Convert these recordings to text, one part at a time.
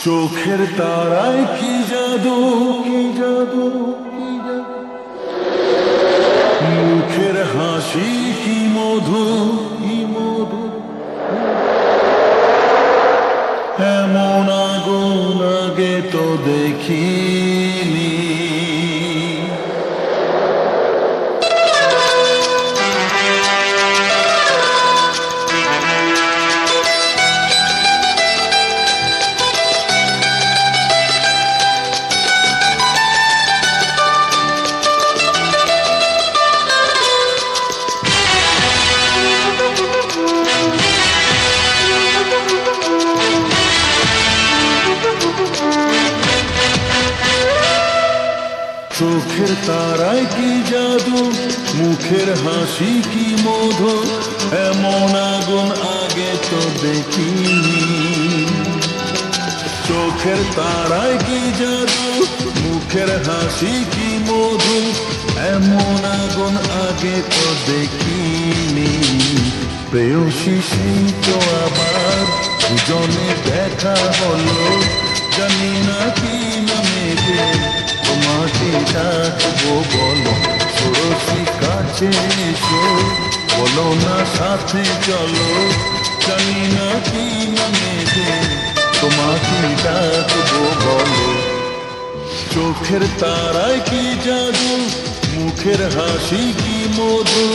চোখের তারায় কি জাদু, কি জাদু, কি জাদু, মুখের হাসি কি মধু, কি মধু, এমন আগুন আগে তো দেখিনি। চোখের তারায় কি জাদু, মুখের হাসি কি মধু, এমন আগুন আগে তো দেখিনি। চোখের তারায় কি জাদু, মুখের হাসি কি মধু, এমন আগুন আগে তো দেখিনি। প্রেয়সী সেই তো আবার দুজনে দেখা হলো, জানি না কি নামেতে তোমাকে ডাকবো, বলো ষোড়শী কাছে এসো, বলো না সাথে চলো, জানি না কি নামেতে তোমাকে ডাকবো, বলো। চোখের তারায় কি জাদু, মুখের হাসি কি মধু,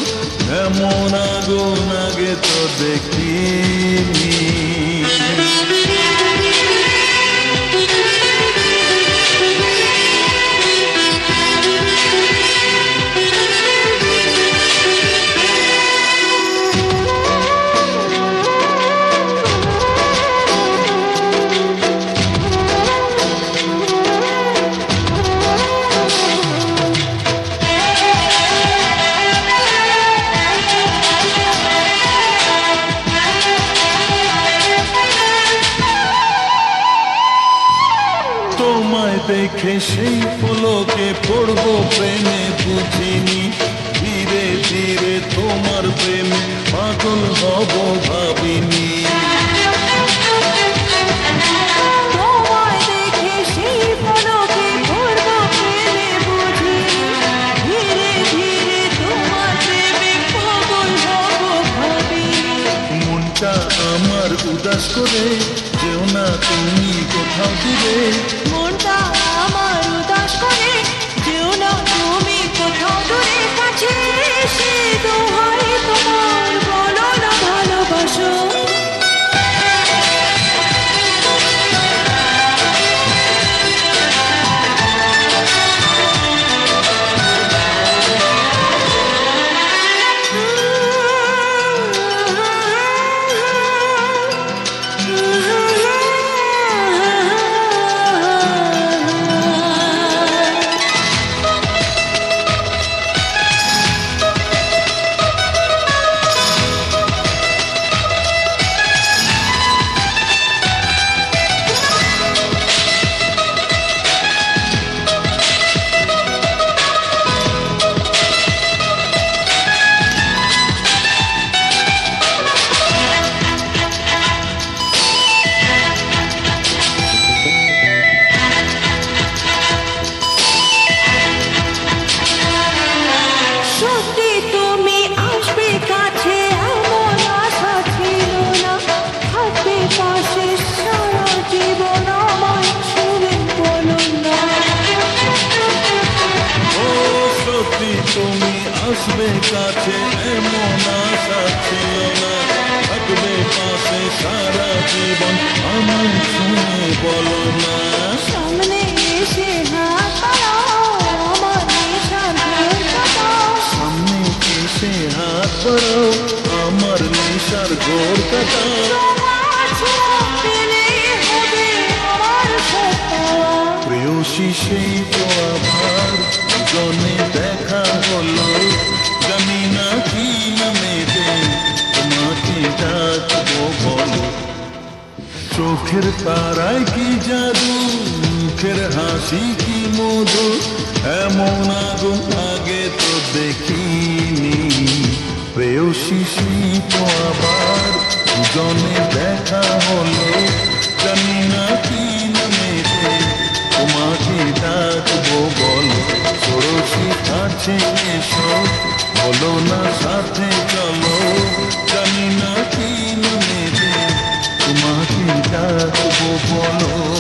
এমন আগুন আগে তো দেখিনি। তোমায় দেখে সেই পলকে পড়বো প্রেমে, বুঝিনি ধীরে ধীরে তোমার প্রেমে পাগল হব ভাবিনি। তোমায় দেখে সেই পলকে পড়বো প্রেমে, বুঝিনি ধীরে ধীরে তোমার প্রেমে পাগল হব ভাবিনি। মনটা আমার উদাস করে যেও না তুমি কোথাও দূরে, মনটা আমার উদাস করে যেও না তুমি কোথাও দূরে, কাছে এসে দোহাই তোমার বলো না ভালোবাসো। তুমি আসবে কাছে এমন আশা ছিল না, থাকবে পাশে সারা জীবন আমার শুনে বলো না। সামনে এসে হাত বাড়াও, আমার নিশান ঘোর কাটাও। সামনে এসে হাত বাড়াও, আমার নেশার ঘোর কাটাও। তোমার ছোঁয়া পেলেই হবে আমার সব পাওয়া। প্রেয়সী সেই তো আবার দুজনে দেখা হলো, জানি না কি নামেতে তোমাকে ডাকবো, বলো। চোখের তারায় কি জাদু, মুখের হাসি কি মধু, এমন আগুন আগে তো দেখিনি। প্রেয়সী তো আবার দুজনে দেখা হলো, জানি না কি চলো না সাথে চলো, জানি না কি নেবে, তোমাকে ডাকবো বলো।